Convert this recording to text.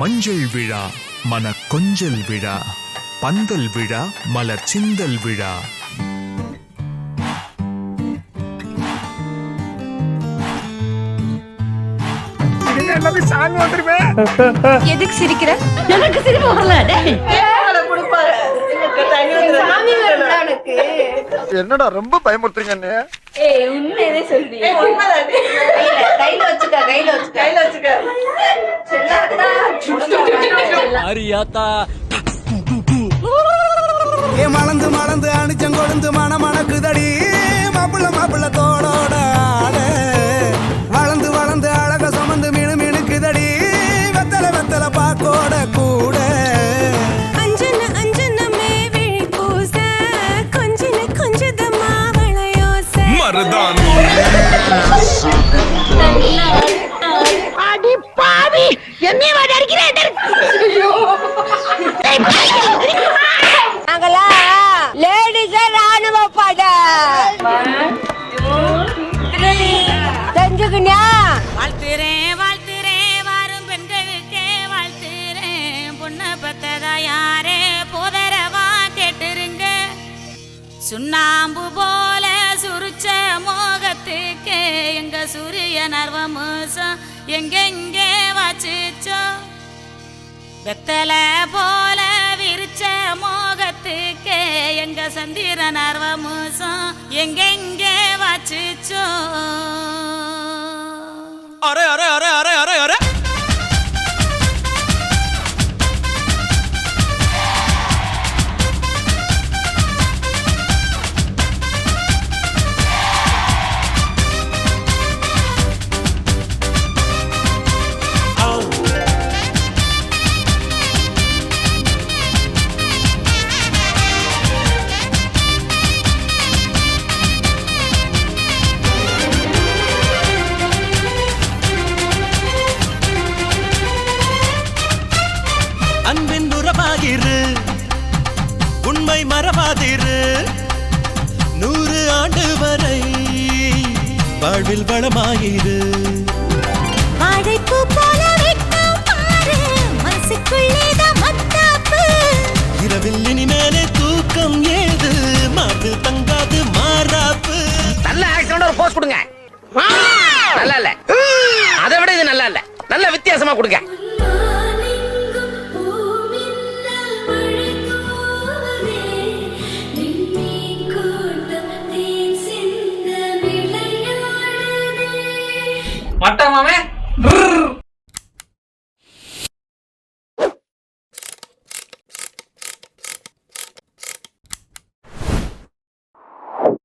மஞ்சள் விழா மன கொஞ்சல் விழா பந்தல் விழா மலர் சிந்தல் விழா. எதுக்கு சிரிக்கிற? எனக்கு சிரிப்பு வரல. என்னடா ரொம்ப பயமுறுத்துறீங்க அண்ணே. உண்மையே சொல்றீங்க. கையில வச்சுக்க. மலந்து மலந்து அணிச்சம் கொடுந்து மணக்குதடி மாப்பிள்ள தோடோட ஆடு வளர்ந்து வளர்ந்து அழக சுமந்து மினுக்குதடி வெத்தல பாக்கோட கூட அடி பாவி என்னைய வாடி அடிக்கிறேன். நாங்களா லேடிஸ் ராணுவ பட தெரிஞ்சுக்கினியா? வாழ்த்துறேன் வாரும் பெண்களுக்கே வாழ்த்துறேன். பொண்ணை பத்ததா யாரே போதரவா கேட்டுருங்க. சுண்ணாம்பு போல சுருச்ச மோகத்துக்கு எங்க சூரிய நர்வமோசம் எங்கெங்கே வாச்சிச்சோ. வெத்தல போல விரிச்ச மோகத்துக்கு எங்க சந்திர நர்வமோசம் எங்கெங்கே வாச்சிச்சோ. அரே அரே அரே அரே அரே அரே அன்பின் உறவாகிரு உண்மை மறவாதிரு 100 ஆண்டு வரை வாழ்வில் வளமாயிரு. வாழைப்பூ போல வெட்கம் பாரு மனசுக்குள்ளேதான் மத்தாப்பு. இரவில் இனிமேலே தூக்கம் ஏது மார்பில் தங்காது மாறாப்பு. நல்ல ஆக்ஷனோட ஒரு போஸ் கொடுங்க. நல்லா இல்ல, அதை விட இது நல்லா இல்ல. நல்ல வித்தியாசமா கொடுங்க. மட்டமாமே